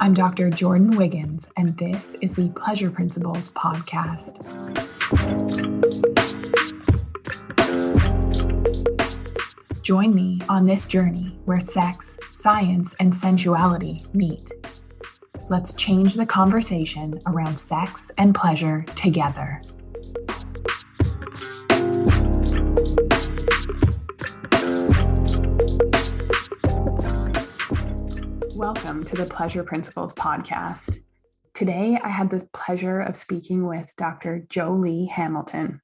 I'm Dr. Jordin Wiggins, and this is the Pleasure Principles podcast. Join me on this journey where sex, science, and sensuality meet. Let's change the conversation around sex and pleasure together. Welcome to the Pleasure Principles podcast. Today, I had the pleasure of speaking with Dr. Joli Hamilton.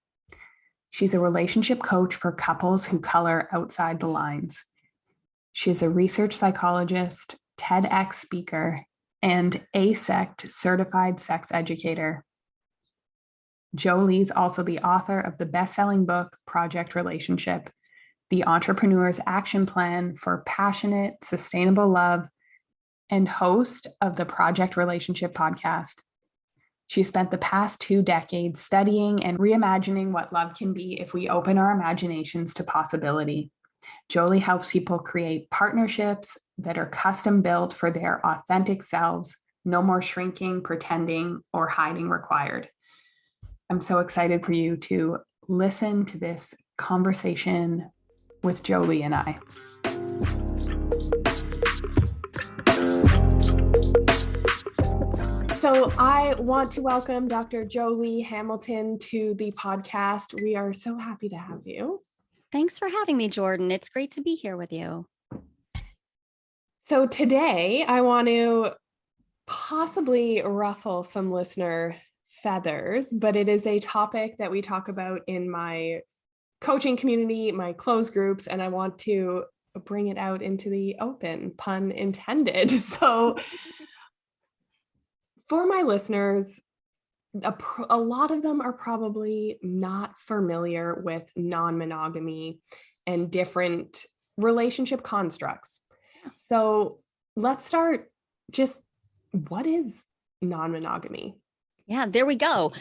She's a relationship coach for couples who color outside the lines. She is a research psychologist, TEDx speaker, and AASECT certified sex educator. Joli's also the author of the best-selling book, Project Relationship, the Entrepreneur's Action Plan for Passionate, Sustainable Love, and host of the Project Relationship podcast. She spent the past 2 decades studying and reimagining what love can be if we open our imaginations to possibility. Joli helps people create partnerships that are custom built for their authentic selves, no more shrinking, pretending, or hiding required. I'm so excited for you to listen to this conversation with Joli and I. So I want to welcome Dr. Joli Hamilton to the podcast. We are so happy to have you. Thanks for having me, Jordin. It's great to be here with you. So today I want to possibly ruffle some listener feathers, but it is a topic that we talk about in my coaching community, my closed groups, and I want to bring it out into the open, pun intended. So for my listeners, a lot of them are probably not familiar with non-monogamy and different relationship constructs. So let's start just, what is non-monogamy? Yeah, there we go.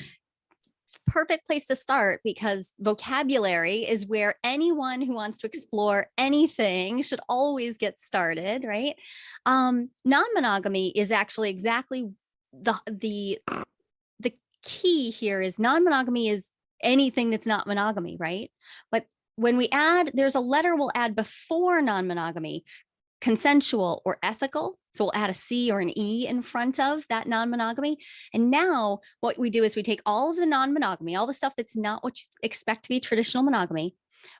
Perfect place to start, because vocabulary is where anyone who wants to explore anything should always get started, right? Non-monogamy is actually exactly the key here. Is non-monogamy is anything that's not monogamy, right? But when we add, there's a letter we'll add before non-monogamy, consensual or ethical. So we'll add a C or an E in front of that non-monogamy. And now what we do is we take all of the non-monogamy, all the stuff that's not what you expect to be traditional monogamy,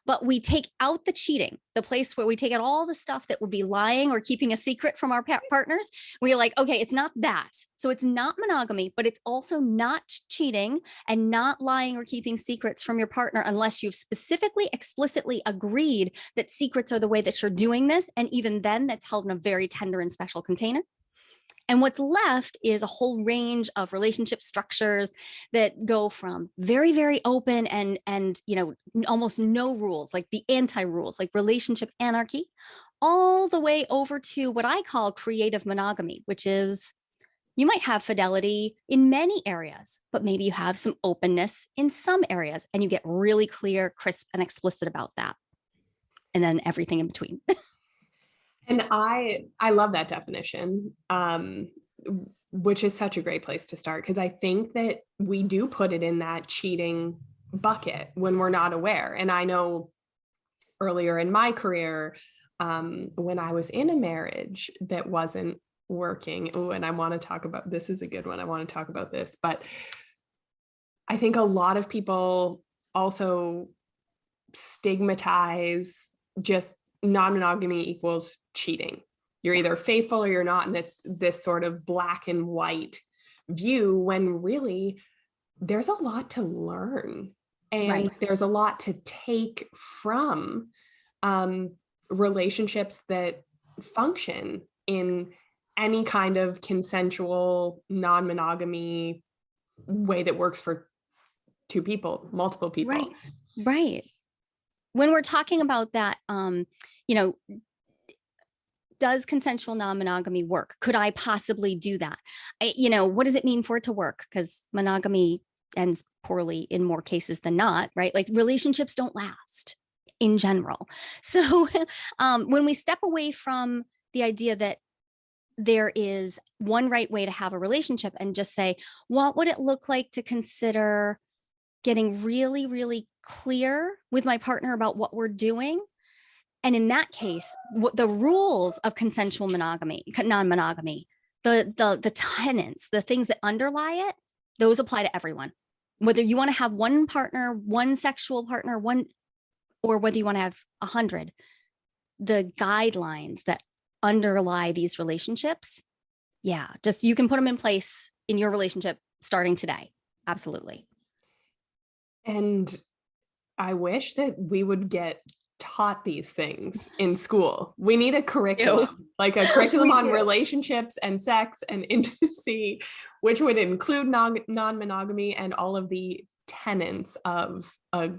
but we take out the cheating, the place where we take out all the stuff that would be lying or keeping a secret from our partners. We're like, okay, it's not that. So it's not monogamy, but it's also not cheating and not lying or keeping secrets from your partner unless you've specifically, explicitly agreed that secrets are the way that you're doing this. And even then, that's held in a very tender and special container. And what's left is a whole range of relationship structures that go from very, very open and almost no rules, like the anti-rules, like relationship anarchy, all the way over to what I call creative monogamy, which is you might have fidelity in many areas, but maybe you have some openness in some areas, and you get really clear, crisp, and explicit about that. And then everything in between. And I love that definition, which is such a great place to start, because I think that we do put it in that cheating bucket when we're not aware. And I know earlier in my career, when I was in a marriage that wasn't working, and I want to talk about, this is a good one, I want to talk about this, but I think a lot of people also stigmatize just non-monogamy equals cheating. You're either faithful or you're not. And it's this sort of black and white view, when really there's a lot to learn. And right. There's a lot to take from relationships that function in any kind of consensual non-monogamy way that works for 2 people, multiple people. Right. When we're talking about that, does consensual non-monogamy work? Could I possibly do that? What does it mean for it to work? Because monogamy ends poorly in more cases than not, right? Like relationships don't last in general. So when we step away from the idea that there is one right way to have a relationship, and just say, what would it look like to consider getting really, really clear with my partner about what we're doing? And in that case, what the rules of consensual monogamy, non-monogamy, the tenets, the things that underlie it, those apply to everyone. Whether you want to have one partner, one sexual partner, or whether you want to have 100, the guidelines that underlie these relationships, yeah, just you can put them in place in your relationship starting today. Absolutely. And I wish that we would get taught these things in school. We need a curriculum, like a curriculum on relationships and sex and intimacy, which would include non-monogamy and all of the tenets of a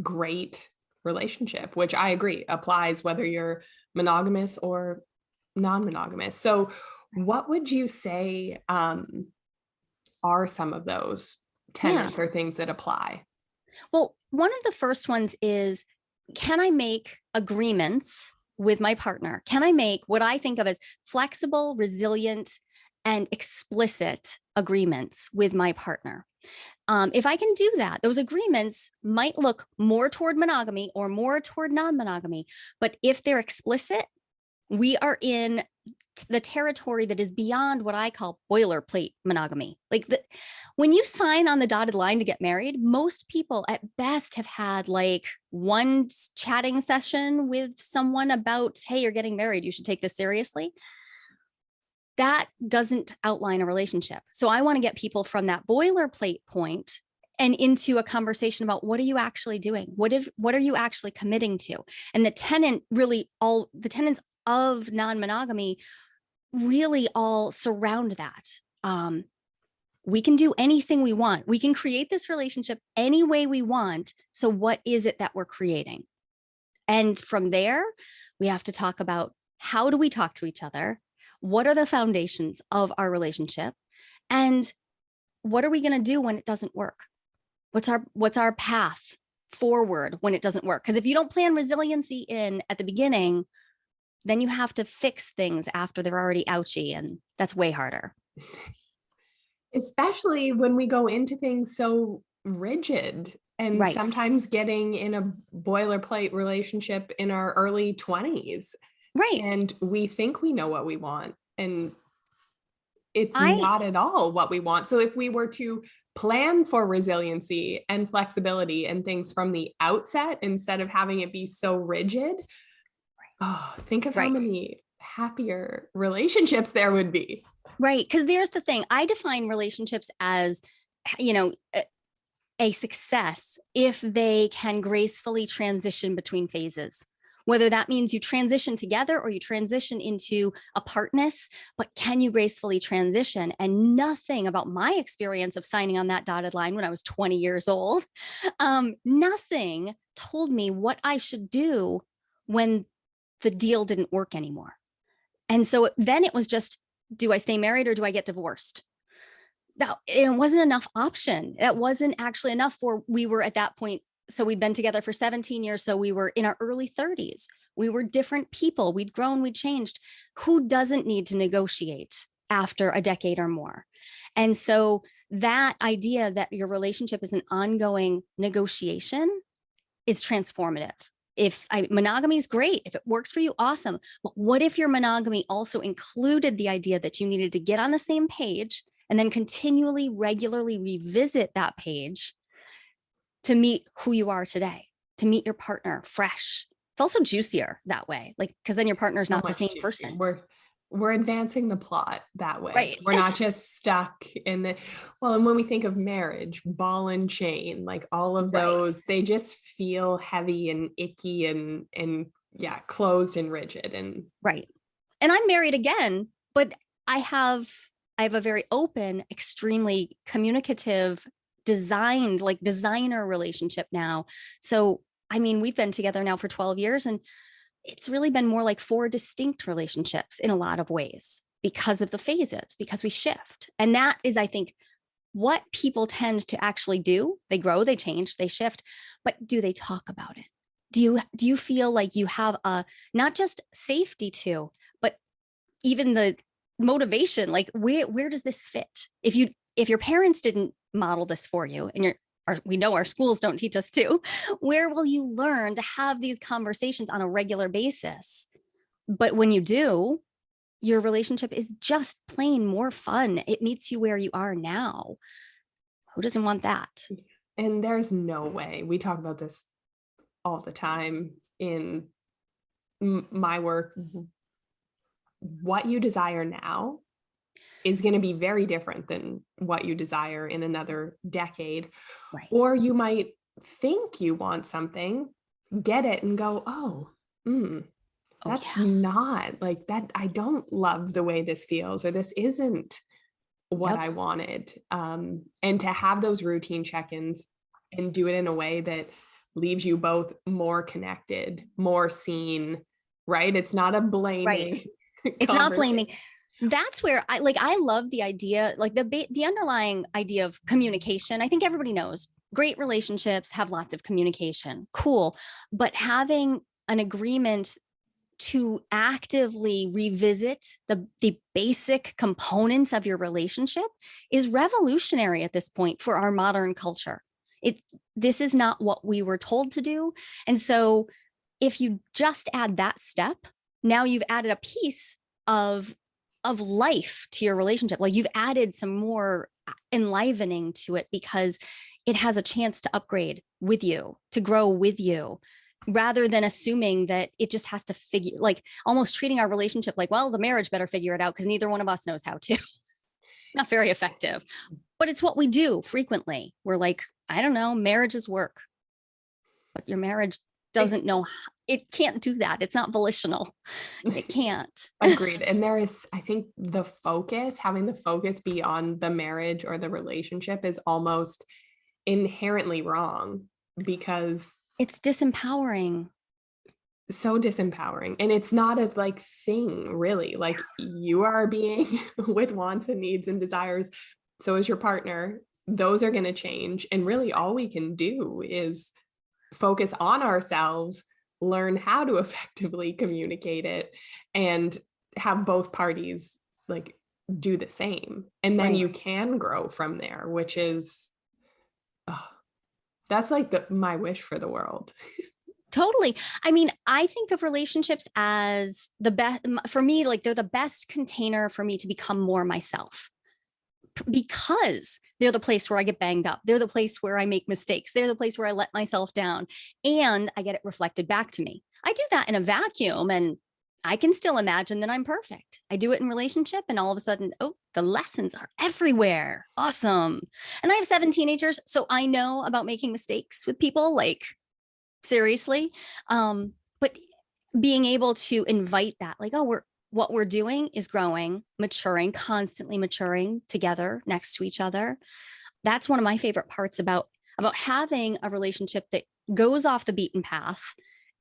great relationship, which I agree applies whether you're monogamous or non-monogamous. So what would you say are some of those tenets or things that apply? Well, one of the first ones is, can I make agreements with my partner? Can I make what I think of as flexible, resilient, and explicit agreements with my partner? If I can do that, those agreements might look more toward monogamy or more toward non-monogamy. But if they're explicit, we are in the territory that is beyond what I call boilerplate monogamy. Like when you sign on the dotted line to get married, most people at best have had like one chatting session with someone about, hey, you're getting married, you should take this seriously. That doesn't outline a relationship. So I want to get people from that boilerplate point and into a conversation about, what are you actually doing? What are you actually committing to? And the tenets of non-monogamy really all surround that. We can do anything we want. We can create this relationship any way we want. So what is it that we're creating? And from there, we have to talk about, how do we talk to each other? What are the foundations of our relationship? And what are we going to do when it doesn't work? What's our path forward when it doesn't work? Because if you don't plan resiliency in at the beginning, then you have to fix things after they're already ouchy, and that's way harder. Especially when we go into things so rigid and sometimes getting in a boilerplate relationship in our early 20s. Right. And we think we know what we want, and it's not at all what we want. So if we were to plan for resiliency and flexibility and things from the outset, instead of having it be so rigid, think of how many happier relationships there would be. Right. Because there's the thing. I define relationships as, a success if they can gracefully transition between phases. Whether that means you transition together or you transition into apartness, but can you gracefully transition? And nothing about my experience of signing on that dotted line when I was 20 years old, nothing told me what I should do when the deal didn't work anymore. And so then it was just, do I stay married or do I get divorced? Now, it wasn't enough option. That wasn't actually enough we were at that point. So we'd been together for 17 years. So we were in our early 30s. We were different people. We'd grown, we'd changed. Who doesn't need to negotiate after a decade or more? And so that idea that your relationship is an ongoing negotiation is transformative. Monogamy is great. If it works for you, awesome. But what if your monogamy also included the idea that you needed to get on the same page and then continually, regularly revisit that page to meet who you are today, to meet your partner fresh? It's also juicier that way, because then your partner's not the same person. We're advancing the plot that way. Right. We're not just stuck in and when we think of marriage, ball and chain, like all of those, they just feel heavy and icky and closed and rigid. And I'm married again, but I have a very open, extremely communicative, designer relationship now. So, we've been together now for 12 years, and it's really been more like 4 distinct relationships in a lot of ways because of the phases, because we shift. And that is, I think, what people tend to actually do. They grow, they change, they shift, but do they talk about it? Do you feel like you have a, not just safety to, but even the motivation. Like where does this fit? If your parents didn't model this for you, and we know our schools don't teach us to, where will you learn to have these conversations on a regular basis? But when you do, your relationship is just plain more fun. It meets you where you are now. Who doesn't want that? And there's no way, we talk about this all the time in my work, what you desire now is going to be very different than what you desire in another decade. Right. Or you might think you want something, get it and go, oh, that's not like that. I don't love the way this feels, or this isn't what I wanted. And to have those routine check-ins and do it in a way that leaves you both more connected, more seen, right? It's not a blaming. Right. It's not blaming. That's where I love the idea, like the underlying idea of communication. I think everybody knows great relationships have lots of communication. Cool. But having an agreement to actively revisit the basic components of your relationship is revolutionary at this point for our modern culture. This is not what we were told to do. And so if you just add that step, now you've added a piece of life to your relationship. Like you've added some more enlivening to it because it has a chance to upgrade with you, to grow with you, rather than assuming that it just has to figure, like almost treating our relationship like, well, the marriage better figure it out because neither one of us knows how to. Not very effective, but it's what we do frequently. We're like, I don't know, marriage is work, but your marriage doesn't know. It can't do that. It's not volitional. It can't. Agreed. And there is, I think having the focus be on the marriage or the relationship is almost inherently wrong because it's disempowering. So disempowering. And it's not a like thing really, like you are being with wants and needs and desires. So is your partner. Those are going to change. And really all we can do is focus on ourselves, learn how to effectively communicate it, and have both parties like do the same. And then you can grow from there, which is, that's like my wish for the world. Totally. I mean, I think of relationships as the best for me, like they're the best container for me to become more myself, because they're the place where I get banged up. They're the place where I make mistakes. They're the place where I let myself down and I get it reflected back to me. I do that in a vacuum and I can still imagine that I'm perfect. I do it in relationship and all of a sudden, oh, the lessons are everywhere. Awesome. And I have 7 teenagers, so I know about making mistakes with people, like seriously. But being able to invite that, like, oh, what we're doing is growing, maturing, constantly maturing together next to each other. That's one of my favorite parts about having a relationship that goes off the beaten path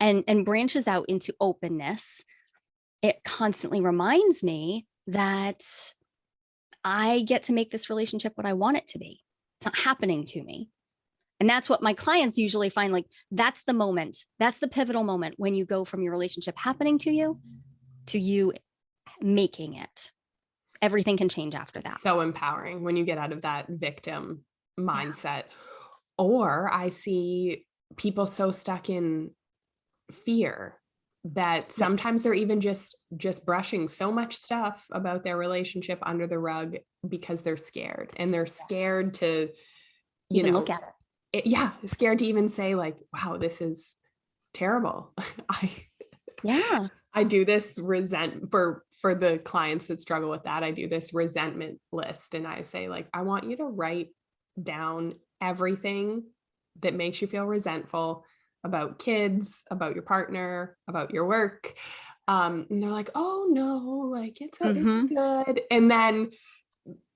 and branches out into openness. It constantly reminds me that I get to make this relationship what I want it to be. It's not happening to me. And that's what my clients usually find, like, that's the moment. That's the pivotal moment when you go from your relationship happening to you making it. Everything can change after that. So empowering when you get out of that victim mindset. Or I see people so stuck in fear that sometimes they're even just brushing so much stuff about their relationship under the rug because they're scared, and they're scared to even look at it. Scared to even say like, wow, this is terrible. I do this for the clients that struggle with that. I do this resentment list and I say like, I want you to write down everything that makes you feel resentful about kids, about your partner, about your work. And they're like, oh no, like it's good. And then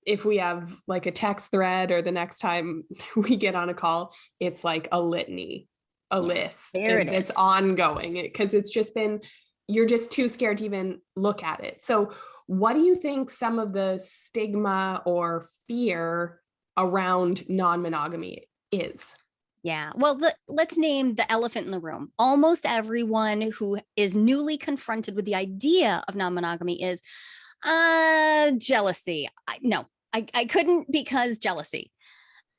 if we have like a text thread or the next time we get on a call, it's like a litany, a list. It's ongoing because it's just been, you're just too scared to even look at it. So what do you think some of the stigma or fear around non-monogamy is? Yeah. Well, let's name the elephant in the room. Almost everyone who is newly confronted with the idea of non-monogamy is, Jealousy. No, I couldn't, because jealousy.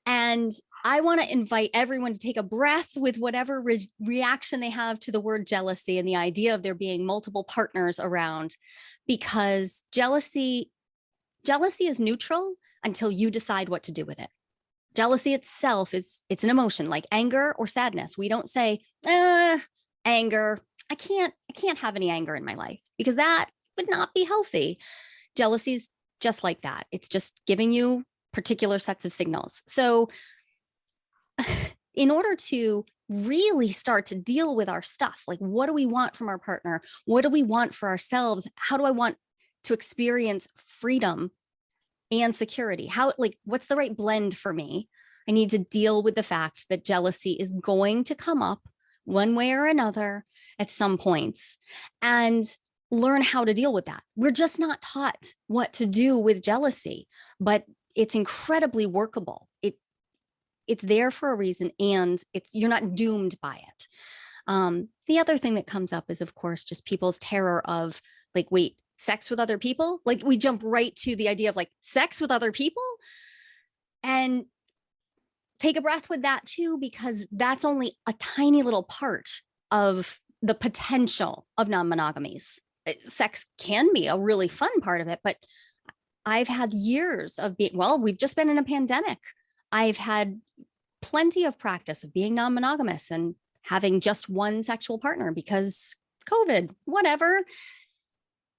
And I want to invite everyone to take a breath with whatever reaction they have to the word jealousy and the idea of there being multiple partners around, because jealousy is neutral until you decide what to do with it. Jealousy itself it's an emotion like anger or sadness. We don't say, anger. I can't have any anger in my life, because that would not be healthy. Jealousy is just like that. It's just giving you particular sets of signals. So in order to really start to deal with our stuff, like what do we want from our partner? What do we want for ourselves? How do I want to experience freedom and security? How, like, what's the right blend for me? I need to deal with the fact that jealousy is going to come up one way or another at some points, and learn how to deal with that. We're just not taught what to do with jealousy, but it's incredibly workable. It's there for a reason, and you're not doomed by it. The other thing that comes up is, of course, just people's terror of, like, wait, sex with other people? Like, we jump right to the idea of like sex with other people, and take a breath with that too, because that's only a tiny little part of the potential of non-monogamies. Sex can be a really fun part of it, but I've had years of we've just been in a pandemic. I've had plenty of practice of being non-monogamous and having just one sexual partner because COVID, whatever.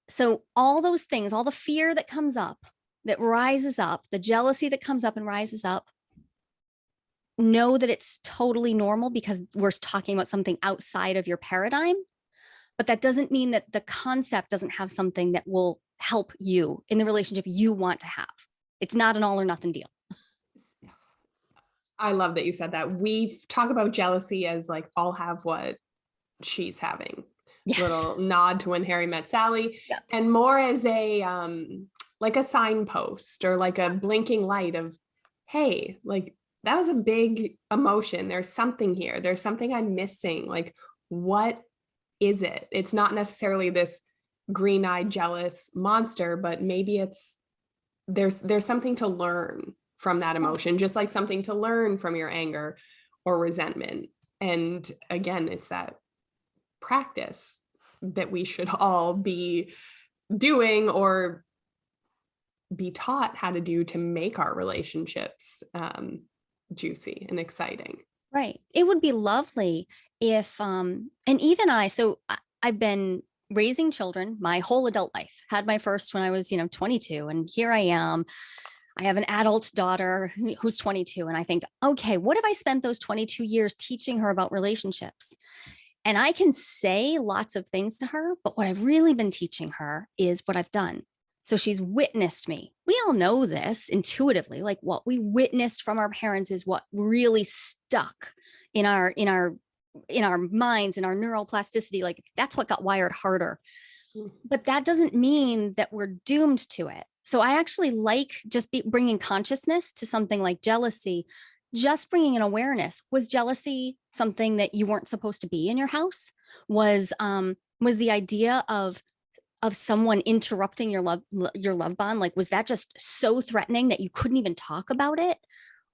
So all those things, all the fear that comes up, that rises up, the jealousy that comes up and rises up, know that it's totally normal, because we're talking about something outside of your paradigm. But that doesn't mean that the concept doesn't have something that will help you in the relationship you want to have. It's not an all or nothing deal. I love that you said that. We talk about jealousy as like, I'll have what she's having. Yes. Little nod to When Harry Met Sally. Yeah. And more as a like a signpost or like a blinking light of, hey, like that was a big emotion. There's something here. There's something I'm missing. Like, what is it? It's not necessarily this green-eyed jealous monster, but maybe there's something to learn from that emotion, just like something to learn from your anger or resentment. And again, it's that practice that we should all be doing or be taught how to do to make our relationships juicy and exciting. Right. It would be lovely if, and even I've been raising children my whole adult life. Had my first when I was, 22, and here I am. I have an adult daughter who's 22, and I think, okay, what have I spent those 22 years teaching her about relationships? And I can say lots of things to her, but what I've really been teaching her is what I've done. So she's witnessed me. We all know this intuitively, like what we witnessed from our parents is what really stuck in our minds, in our neuroplasticity. Like that's what got wired harder. But that doesn't mean that we're doomed to it. So I actually like just bringing consciousness to something like jealousy, just bringing an awareness. Was jealousy something that you weren't supposed to be in your house? Was the idea of someone interrupting your love bond, like, was that just so threatening that you couldn't even talk about it?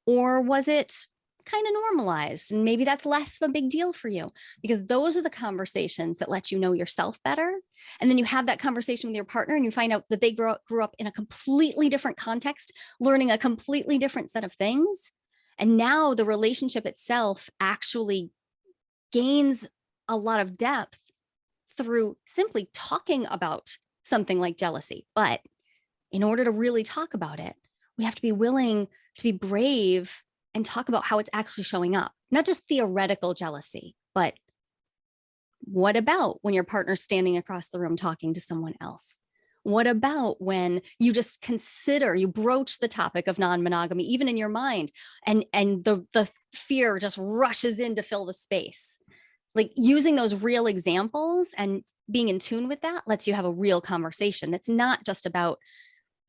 Or was it kind of normalized, and maybe that's less of a big deal for you? Because those are the conversations that let you know yourself better. And then you have that conversation with your partner and you find out that they grew up in a completely different context, learning a completely different set of things. And now the relationship itself actually gains a lot of depth through simply talking about something like jealousy. But in order to really talk about it, we have to be willing to be brave and talk about how it's actually showing up. Not just theoretical jealousy, but what about when your partner's standing across the room talking to someone else? What about when you just you broach the topic of non-monogamy, even in your mind, and the fear just rushes in to fill the space? Like, using those real examples and being in tune with that lets you have a real conversation. That's not just about,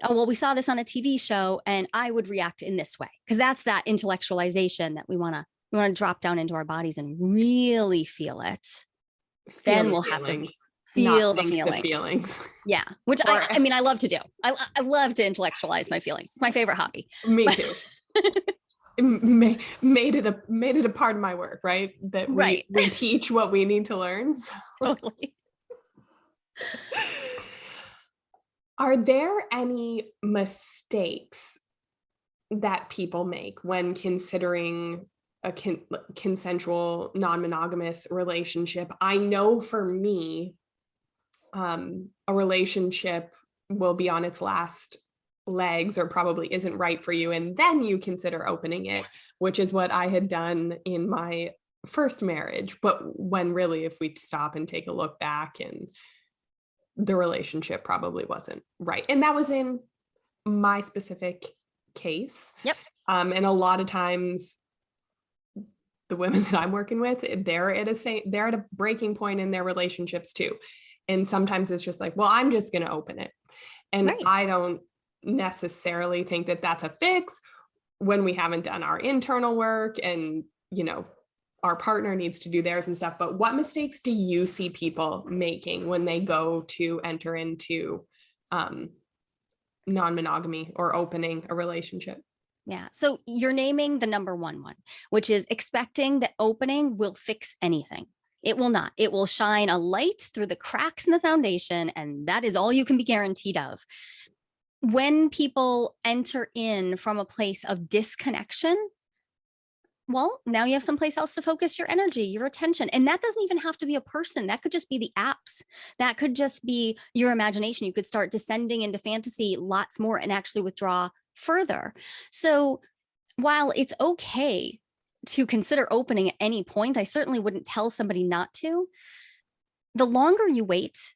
oh, well, we saw this on a TV show and I would react in this way. Because that's that intellectualization that we want to drop down into our bodies and really feel it. Then we'll have feel not the think the feelings. feelings. Yeah. Which Or- I mean, I love to do. I love to intellectualize my feelings. It's my favorite hobby. Me too. Made it a part of my work, right? That Right. we teach what we need to learn. So. Totally. Are there any mistakes that people make when considering a consensual non-monogamous relationship? I know for me, a relationship will be on its last legs or probably isn't right for you, and then you consider opening it, which is what I had done in my first marriage. But when really, if we stop and take a look back, and the relationship probably wasn't right, and that was in my specific case. Yep. And a lot of times the women that I'm working with, they're at a breaking point in their relationships too. And sometimes it's just like, well, I'm just going to open it. And Right. I don't necessarily think that that's a fix when we haven't done our internal work, and, our partner needs to do theirs and stuff. But what mistakes do you see people making when they go to enter into non-monogamy or opening a relationship? Yeah. So you're naming the number one, which is expecting that opening will fix anything. It will not. It will shine a light through the cracks in the foundation, and that is all you can be guaranteed of. When people enter in from a place of disconnection, well, now you have someplace else to focus your energy, your attention. And that doesn't even have to be a person. That could just be the apps. That could just be your imagination. You could start descending into fantasy lots more and actually withdraw further. So while it's okay to consider opening at any point, I certainly wouldn't tell somebody not to. The longer you wait,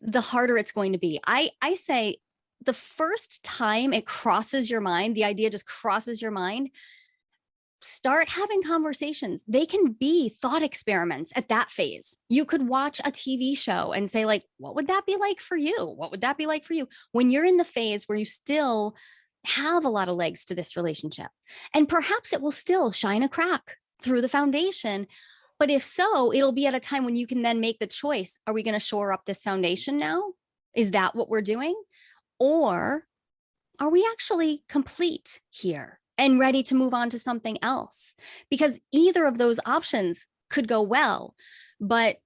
the harder it's going to be. I say the first time it crosses your mind, the idea just crosses your mind, start having conversations. They can be thought experiments at that phase. You could watch a TV show and say, like, what would that be like for you? What would that be like for you? When you're in the phase where you still have a lot of legs to this relationship, and perhaps it will still shine a crack through the foundation. But if so, it'll be at a time when you can then make the choice. Are we going to shore up this foundation now? Is that what we're doing? Or are we actually complete here and ready to move on to something else? Because either of those options could go well. But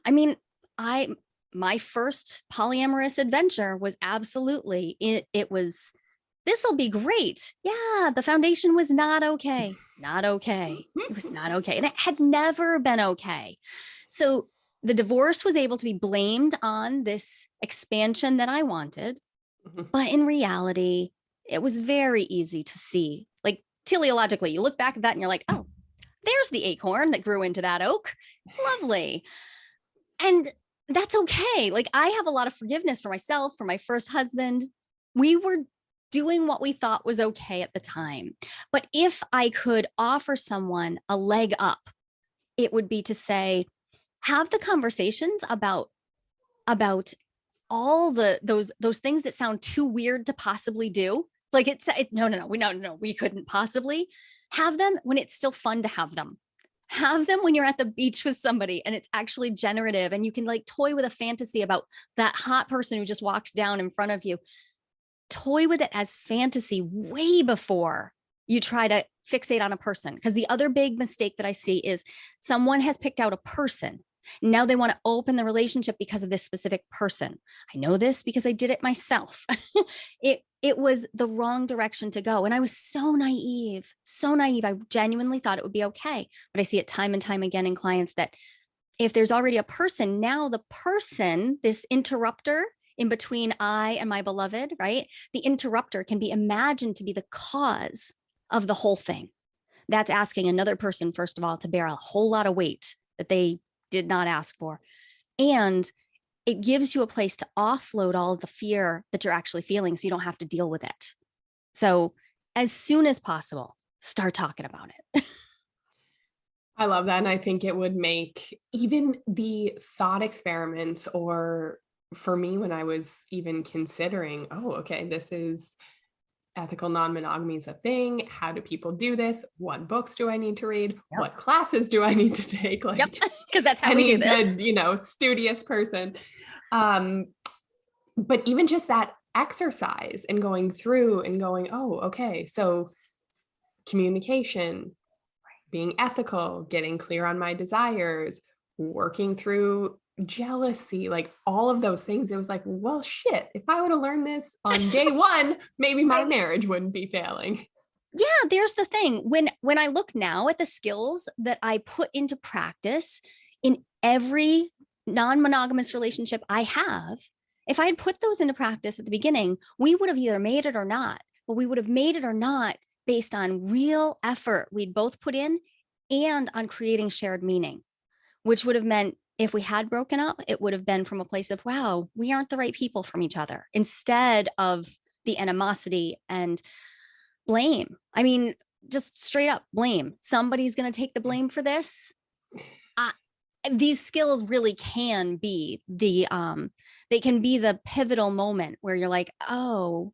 I mean, my first polyamorous adventure was absolutely, it was, this will be great. Yeah, the foundation was not okay. Not okay. It was not okay. And it had never been okay. So the divorce was able to be blamed on this expansion that I wanted. But in reality, it was very easy to see. Like teleologically, you look back at that and you're like, oh, there's the acorn that grew into that oak. Lovely. And that's okay. Like I have a lot of forgiveness for myself, for my first husband. We were doing what we thought was okay at the time. But if I could offer someone a leg up, it would be to say, have the conversations about all those things that sound too weird to possibly do. Like no, we couldn't possibly have them when it's still fun to have them. Have them when you're at the beach with somebody and it's actually generative and you can like toy with a fantasy about that hot person who just walked down in front of you. Toy with it as fantasy way before you try to fixate on a person. Because the other big mistake that I see is someone has picked out a person. Now they want to open the relationship because of this specific person. I know this because I did it myself. It was the wrong direction to go. And I was so naive. I genuinely thought it would be okay. But I see it time and time again in clients that if there's already a person, now the person, this interrupter in between I and my beloved, right? The interrupter can be imagined to be the cause of the whole thing. That's asking another person, first of all, to bear a whole lot of weight that they did not ask for. And it gives you a place to offload all of the fear that you're actually feeling so you don't have to deal with it. So as soon as possible, start talking about it. I love that. And I think it would make even the thought experiments, or for me, when I was even considering, oh, okay, this is ethical non-monogamy is a thing. How do people do this? What books do I need to read? Yep. What classes do I need to take? Like, yep, because that's how we do this. good, studious person. But even just that exercise and going through and going, oh, okay, so communication, being ethical, getting clear on my desires, working through jealousy, like all of those things. It was like, well, shit, if I would have learned this on day one, maybe my marriage wouldn't be failing. Yeah, there's the thing. When I look now at the skills that I put into practice in every non-monogamous relationship I have, if I had put those into practice at the beginning, we would have either made it or not, but we would have made it or not based on real effort we'd both put in and on creating shared meaning, which would have meant if we had broken up, it would have been from a place of, wow, we aren't the right people from each other, instead of the animosity and blame. I mean, just straight up blame. Somebody's going to take the blame for this. These skills really can be they can be the pivotal moment where you're like, oh,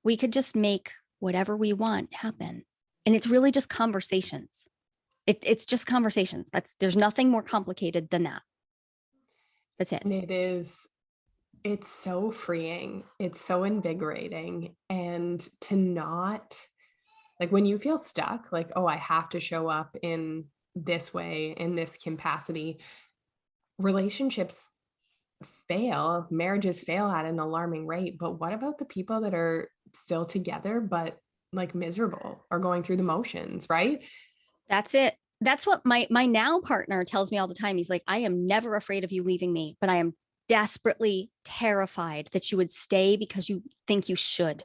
we could just make whatever we want happen. And it's really just conversations. It's just conversations. There's nothing more complicated than that. That's it. And it's so freeing. It's so invigorating. And to not, like, when you feel stuck, like, oh, I have to show up in this way, in this capacity, relationships fail, marriages fail at an alarming rate. But what about the people that are still together, but like miserable or going through the motions, right? That's it. That's what my now partner tells me all the time. He's like, I am never afraid of you leaving me, but I am desperately terrified that you would stay because you think you should.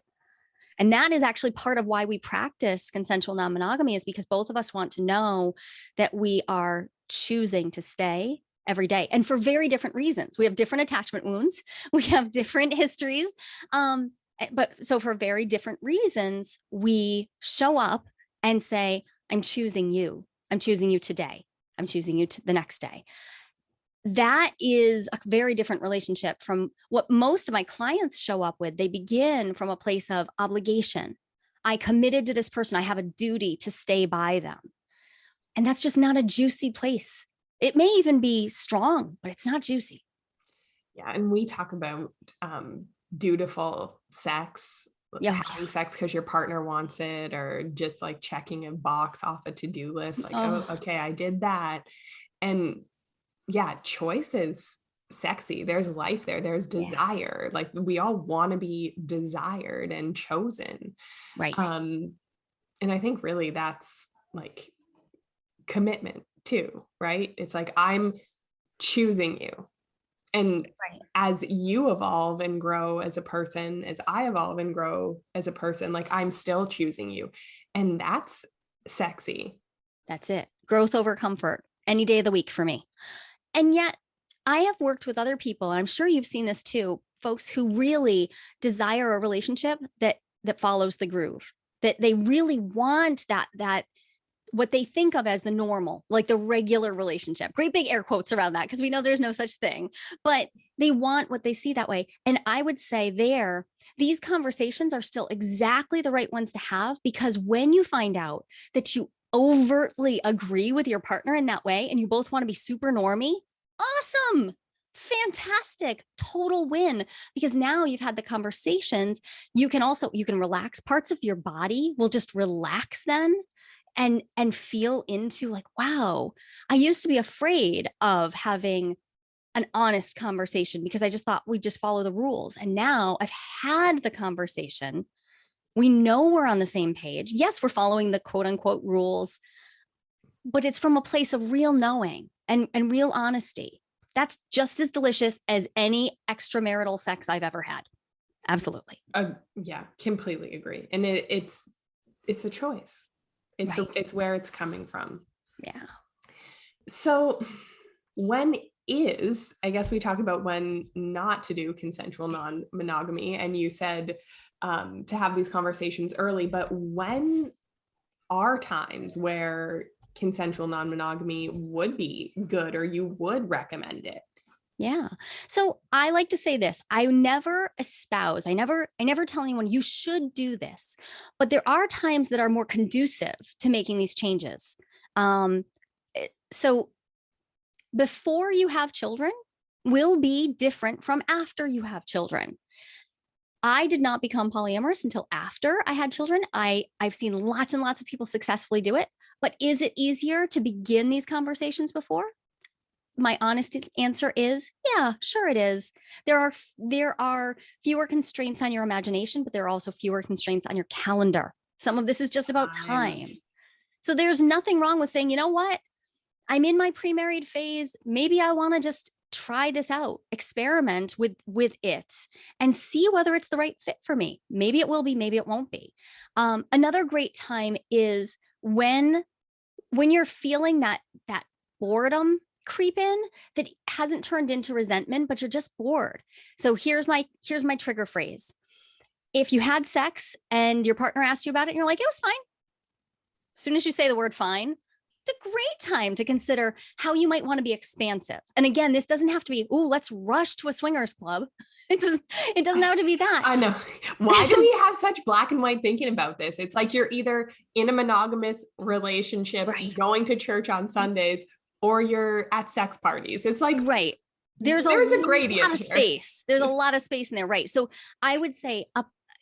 And that is actually part of why we practice consensual non-monogamy, is because both of us want to know that we are choosing to stay every day, and for very different reasons. We have different attachment wounds. We have different histories. But so for very different reasons, we show up and say, I'm choosing you. I'm choosing you today. I'm choosing you the next day. That is a very different relationship from what most of my clients show up with. They begin from a place of obligation. I committed to this person. I have a duty to stay by them. And that's just not a juicy place. It may even be strong, but it's not juicy. Yeah. And we talk about dutiful sex, having sex because your partner wants it, or just like checking a box off a to-do list. Like, oh, okay, I did that. And yeah, choice is sexy. There's life there. There's desire. Like, we all want to be desired and chosen. Right. And I think really that's like commitment too, right? It's like, I'm choosing you. And as you evolve and grow as a person, as I evolve and grow as a person, like, I'm still choosing you. And that's sexy. That's it. Growth over comfort any day of the week for me. And yet I have worked with other people, and I'm sure you've seen this too, folks who really desire a relationship that follows the groove, that they really want that what they think of as the normal, like the regular relationship. Great big air quotes around that, because we know there's no such thing, but they want what they see that way. And I would say these conversations are still exactly the right ones to have, because when you find out that you overtly agree with your partner in that way and you both want to be super normie, awesome, fantastic, total win. Because now you've had the conversations. You can relax. Parts of your body will just relax then and feel into like, wow, I used to be afraid of having an honest conversation because I just thought we'd just follow the rules. And now I've had the conversation. We know we're on the same page. Yes, we're following the quote unquote rules, but it's from a place of real knowing and real honesty. That's just as delicious as any extramarital sex I've ever had. Absolutely. Yeah, completely agree. And it's a choice. It's where it's coming from. Yeah. So I guess we talked about when not to do consensual non-monogamy, and you said to have these conversations early, but when are times where consensual non-monogamy would be good, or you would recommend it? Yeah. So I like to say this. I never espouse, I never tell anyone you should do this, but there are times that are more conducive to making these changes. So before you have children will be different from after you have children. I did not become polyamorous until after I had children. I've seen lots and lots of people successfully do it, but is it easier to begin these conversations before? My honest answer is, yeah, sure it is. There are fewer constraints on your imagination, but there are also fewer constraints on your calendar. Some of this is just about time. So there's nothing wrong with saying, you know what? I'm in my pre-married phase. Maybe I want to just try this out, experiment with it and see whether it's the right fit for me. Maybe it will be, maybe it won't be. Another great time is when you're feeling that boredom creep in that hasn't turned into resentment, but you're just bored. So here's my trigger phrase. If you had sex and your partner asked you about it and you're like, it was fine. As soon as you say the word fine, it's a great time to consider how you might want to be expansive. And again, this doesn't have to be, oh, let's rush to a swingers club. It doesn't have to be that. I know. Why do we have such black and white thinking about this? It's like you're either in a monogamous relationship, right, going to church on Sundays, or you're at sex parties. It's like, right. There's a gradient lot of space. There's a lot of space in there. Right. So I would say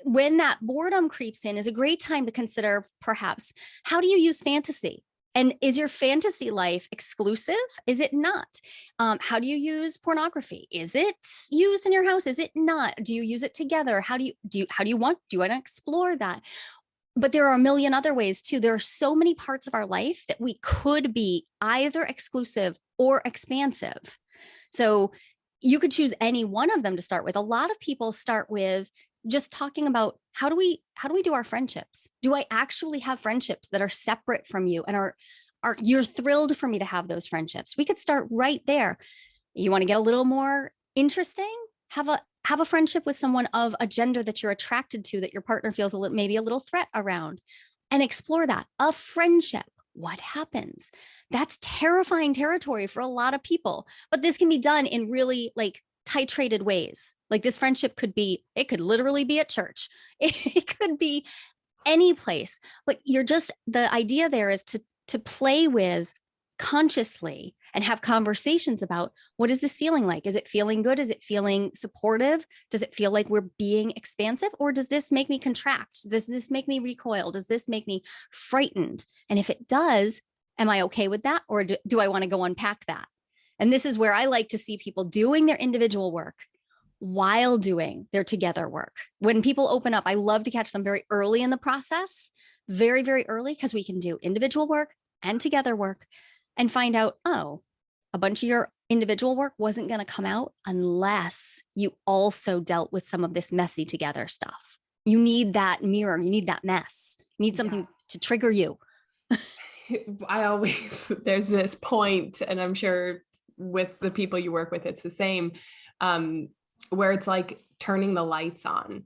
when that boredom creeps in is a great time to consider perhaps, how do you use fantasy? And is your fantasy life exclusive? Is it not? How do you use pornography? Is it used in your house? Is it not? Do you use it together? How do you want to explore that? But there are a million other ways too. There are so many parts of our life that we could be either exclusive or expansive. So you could choose any one of them to start with. A lot of people start with just talking about how do we do our friendships? Do I actually have friendships that are separate from you and are you're thrilled for me to have those friendships? We could start right there. You want to get a little more interesting? Have a friendship with someone of a gender that you're attracted to, that your partner feels maybe a little threat around, and explore that. A friendship. What happens? That's terrifying territory for a lot of people, but this can be done in really like titrated ways. Like this friendship it could literally be at church. It could be any place, but the idea there is to play with consciously and have conversations about, what is this feeling like? Is it feeling good? Is it feeling supportive? Does it feel like we're being expansive, or does this make me contract? Does this make me recoil? Does this make me frightened? And if it does, am I okay with that? Or do I want to go unpack that? And this is where I like to see people doing their individual work while doing their together work. When people open up, I love to catch them very early in the process, very, very early, because we can do individual work and together work and find out, oh, a bunch of your individual work wasn't going to come out unless you also dealt with some of this messy together stuff. You need that mirror. You need that mess. You need something to trigger you. There's this point, and I'm sure with the people you work with, it's the same, where it's like turning the lights on.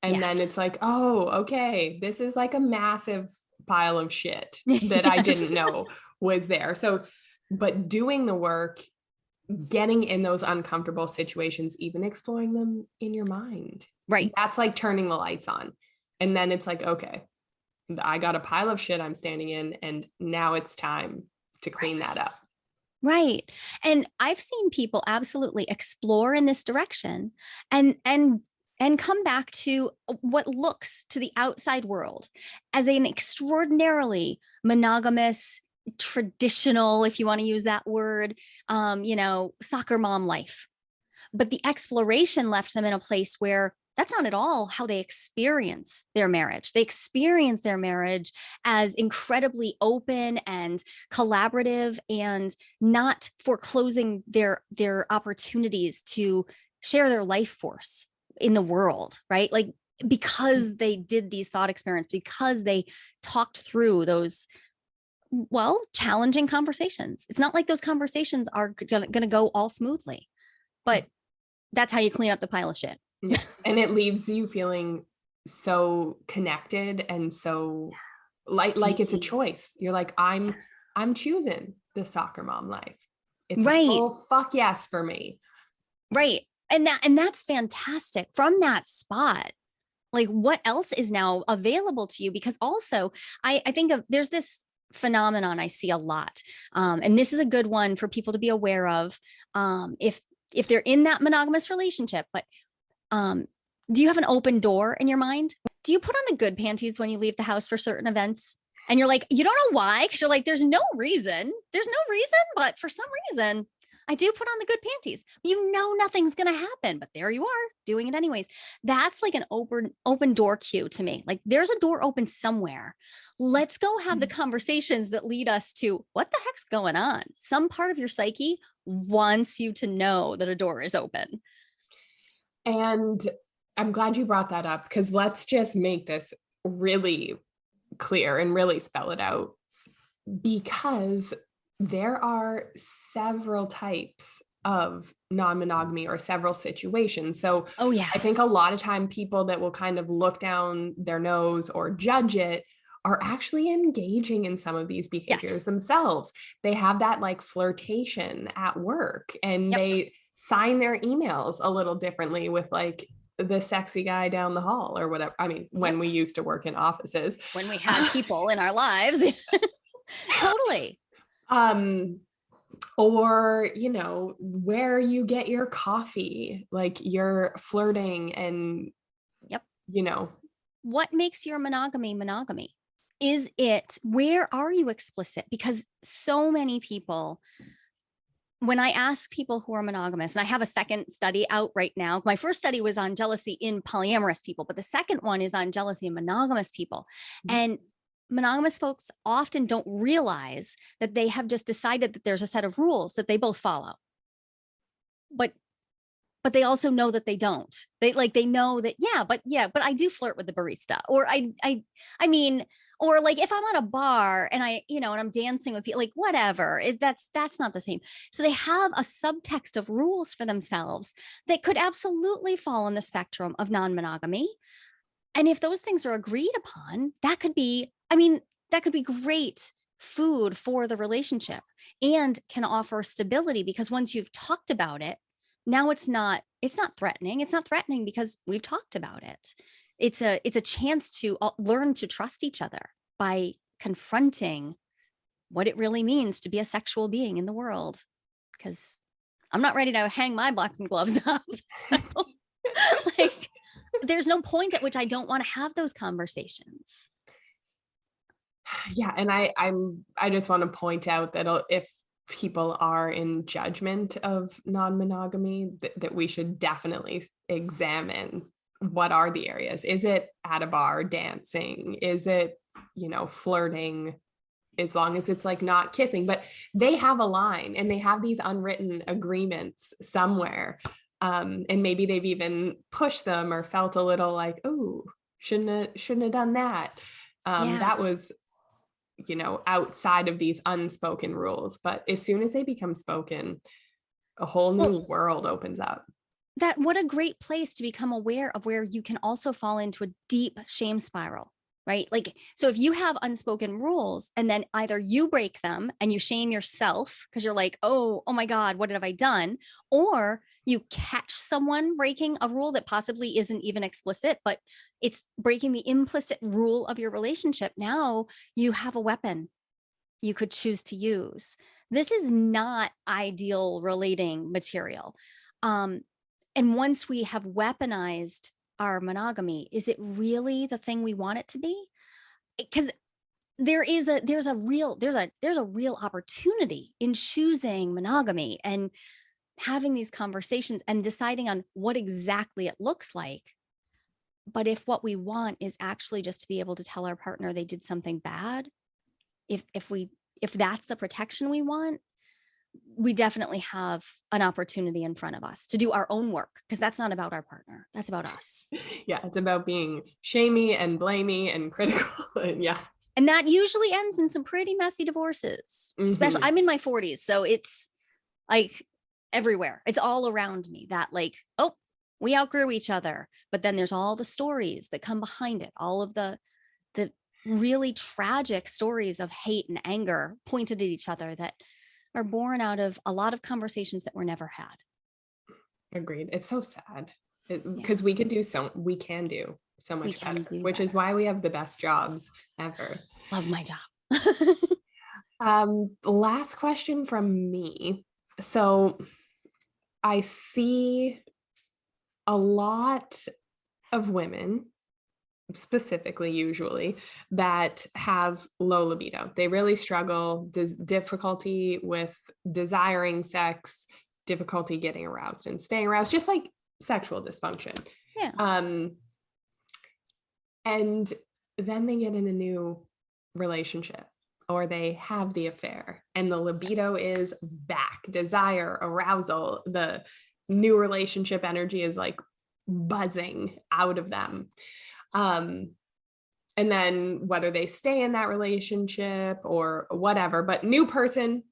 And then it's like, oh, okay, this is like a massive pile of shit that I didn't know was there. So, but doing the work, getting in those uncomfortable situations, even exploring them in your mind. Right. That's like turning the lights on. And then it's like, okay, I got a pile of shit I'm standing in, and now it's time to clean that up. Right. And I've seen people absolutely explore in this direction and come back to what looks to the outside world as an extraordinarily monogamous, traditional, if you want to use that word, soccer mom life. But the exploration left them in a place where that's not at all how they experience their marriage. They experience their marriage as incredibly open and collaborative, and not foreclosing their opportunities to share their life force in the world, right? Like, because they did these thought experiments, because they talked through those, challenging conversations. It's not like those conversations are going to go all smoothly, but that's how you clean up the pile of shit. Yeah. And it leaves you feeling so connected and so like it's a choice. You're like, I'm choosing the soccer mom life. It's right. a full fuck yes for me. Right. And that's fantastic from that spot. Like, what else is now available to you? Because also I think there's this phenomenon I see a lot. And this is a good one for people to be aware of. If they're in that monogamous relationship, but do you have an open door in your mind? Do you put on the good panties when you leave the house for certain events? And you're like, you don't know why? Because you're like, there's no reason. There's no reason, but for some reason, I do put on the good panties. You know nothing's going to happen, but there you are doing it anyways. That's like an open door cue to me. Like, there's a door open somewhere. Let's go have the conversations that lead us to what the heck's going on. Some part of your psyche wants you to know that a door is open. And I'm glad you brought that up, because let's just make this really clear and really spell it out, because there are several types of non-monogamy or several situations. So Oh yeah. I think a lot of time people that will kind of look down their nose or judge it are actually engaging in some of these behaviors themselves. They have that like flirtation at work, and they sign their emails a little differently with like the sexy guy down the hall or whatever. I mean, when we used to work in offices, when we had people in our lives. Totally. Or, you know, where you get your coffee, like you're flirting and, you know. What makes your monogamy monogamy? Is it, where are you explicit? Because so many people, when I ask people who are monogamous, and I have a second study out right now. My first study was on jealousy in polyamorous people, but the second one is on jealousy in monogamous people. And monogamous folks often don't realize that they have just decided that there's a set of rules that they both follow. But they also know that they don't. They know that, but I do flirt with the barista. Or I mean, or like if I'm at a bar and and I'm dancing with people, like whatever, that's not the same. So they have a subtext of rules for themselves that could absolutely fall on the spectrum of non-monogamy. And if those things are agreed upon, that could be great food for the relationship and can offer stability, because once you've talked about it, now it's not threatening. It's not threatening because we've talked about it. It's a chance to learn to trust each other by confronting what it really means to be a sexual being in the world. Because I'm not ready to hang my boxing gloves up. So, like, there's no point at which I don't want to have those conversations. Yeah. And I just want to point out that if people are in judgment of non-monogamy, that we should definitely examine what are the areas. Is it at a bar dancing? Is it, flirting? As long as it's like not kissing, but they have a line and they have these unwritten agreements somewhere. And maybe they've even pushed them or felt a little like, oh, shouldn't have done that. That was, outside of these unspoken rules. But as soon as they become spoken, a whole new world opens up. What a great place to become aware of where you can also fall into a deep shame spiral, right? Like, so if you have unspoken rules and then either you break them and you shame yourself because you're like, oh my God, what have I done? Or you catch someone breaking a rule that possibly isn't even explicit, but it's breaking the implicit rule of your relationship. Now you have a weapon you could choose to use. This is not ideal relating material. And once we have weaponized our monogamy, is it really the thing we want it to be? Because there's a real opportunity in choosing monogamy and having these conversations and deciding on what exactly it looks like. But if what we want is actually just to be able to tell our partner they did something bad, if that's the protection we want, we definitely have an opportunity in front of us to do our own work, because that's not about our partner. That's about us. Yeah. It's about being shamey and blamey and critical. And And that usually ends in some pretty messy divorces. Especially, I'm in my 40s. So it's like everywhere. It's all around me that like, oh, we outgrew each other. But then there's all the stories that come behind it. All of the really tragic stories of hate and anger pointed at each other that are born out of a lot of conversations that were never had. Agreed. It's so sad because we can do so much better, which is why we have the best jobs ever. Love my job. Last question from me. So I see a lot of women, specifically usually, that have low libido. They really struggle, difficulty with desiring sex, difficulty getting aroused and staying aroused, just like sexual dysfunction. Yeah. And then they get in a new relationship, or they have the affair, and the libido is back. Desire, arousal, the new relationship energy is like buzzing out of them. And then whether they stay in that relationship or whatever, but new person,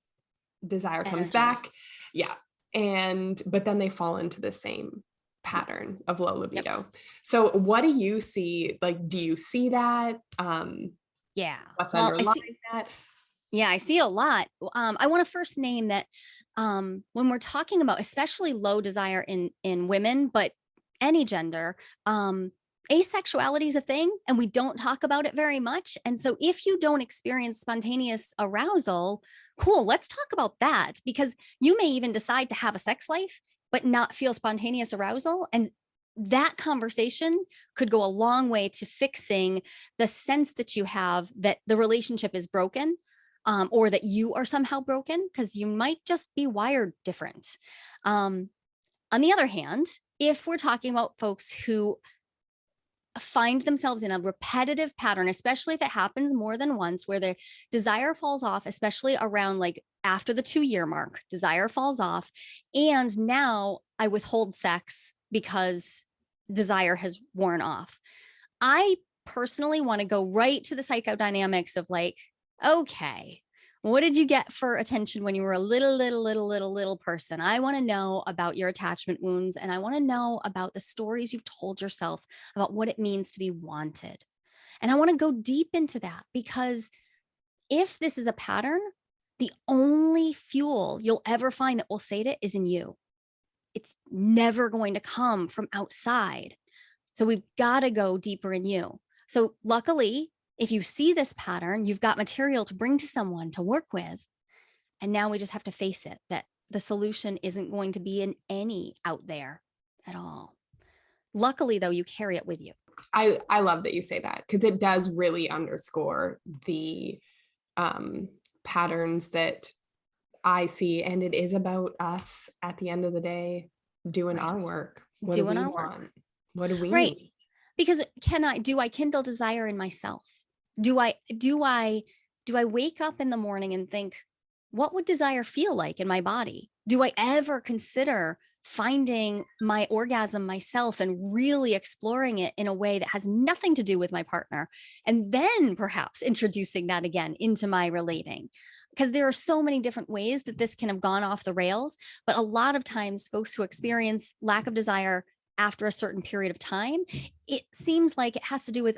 desire comes back. Yeah. But then they fall into the same pattern of low libido. Yep. So what do you see? Like, do you see that? Yeah. What's underlying that? Yeah, I see it a lot. I want to first name that when we're talking about especially low desire in women, but any gender, asexuality is a thing, and we don't talk about it very much. And so if you don't experience spontaneous arousal, cool, let's talk about that, because you may even decide to have a sex life, but not feel spontaneous arousal. And that conversation could go a long way to fixing the sense that you have that the relationship is broken, or that you are somehow broken, because you might just be wired different. On the other hand, if we're talking about folks who find themselves in a repetitive pattern, especially if it happens more than once, where their desire falls off, especially around like after the 2-year mark, desire falls off. And now I withhold sex because desire has worn off. I personally want to go right to the psychodynamics of like, okay, what did you get for attention when you were a little person? I want to know about your attachment wounds, and I want to know about the stories you've told yourself about what it means to be wanted. And I want to go deep into that, because if this is a pattern, the only fuel you'll ever find that will sate it is in you. It's never going to come from outside. So we've got to go deeper in you. So luckily, if you see this pattern, you've got material to bring to someone to work with. And now we just have to face it, that the solution isn't going to be in any out there at all. Luckily, though, you carry it with you. I love that you say that, because it does really underscore the patterns that I see. And it is about us at the end of the day doing our work. What do we want? What do we need? Because do I kindle desire in myself? Do I wake up in the morning and think, what would desire feel like in my body? Do I ever consider finding my orgasm myself and really exploring it in a way that has nothing to do with my partner? And then perhaps introducing that again into my relating. Because there are so many different ways that this can have gone off the rails. But a lot of times folks who experience lack of desire after a certain period of time, it seems like it has to do with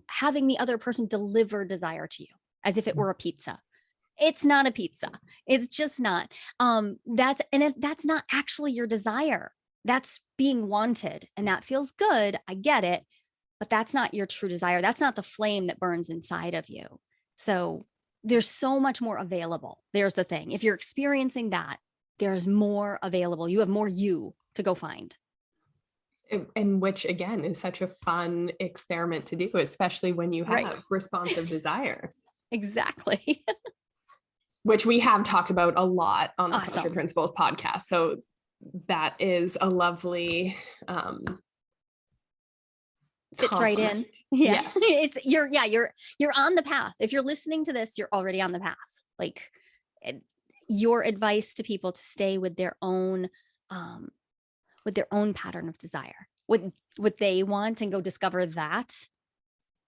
having the other person deliver desire to you as if it were a pizza. It's not a pizza. It's just not. That's not actually your desire. That's being wanted, and that feels good. I get it, but that's not your true desire. That's not the flame that burns inside of you. So there's so much more available. There's the thing. If you're experiencing that, there's more available. You have more you to go find. And which, again, is such a fun experiment to do, especially when you have responsive desire. Exactly. Which we have talked about a lot on the Tantra Principles podcast. So that is a lovely fits right in. Yeah. Yes. You're on the path. If you're listening to this, you're already on the path. Like, your advice to people to stay with their own pattern of desire, what they want, and go discover that.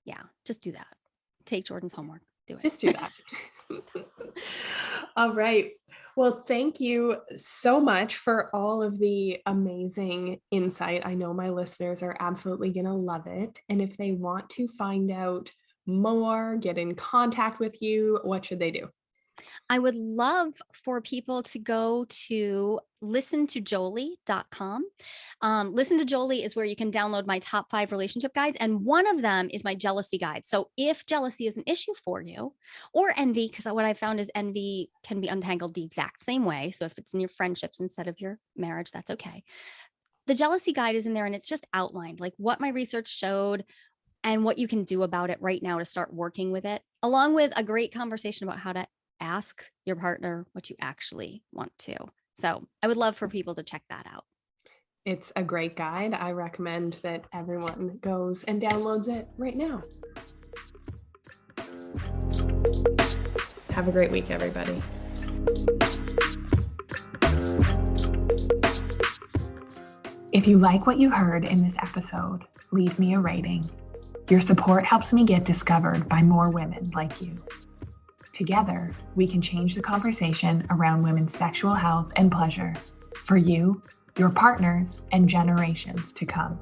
Yeah, just do that. Take Jordin's homework. Do it. Just do that. All right. Well, thank you so much for all of the amazing insight. I know my listeners are absolutely going to love it. And if they want to find out more, get in contact with you, what should they do? I would love for people to go to listentojoli.com. Listen to Joli is where you can download my top 5 relationship guides. And one of them is my jealousy guide. So if jealousy is an issue for you, or envy, because what I found is envy can be untangled the exact same way. So if it's in your friendships instead of your marriage, that's okay. The jealousy guide is in there and it's just outlined like what my research showed and what you can do about it right now to start working with it, along with a great conversation about how to ask your partner what you actually want to. So I would love for people to check that out. It's a great guide. I recommend that everyone goes and downloads it right now. Have a great week, everybody. If you like what you heard in this episode, leave me a rating. Your support helps me get discovered by more women like you. Together, we can change the conversation around women's sexual health and pleasure for you, your partners, and generations to come.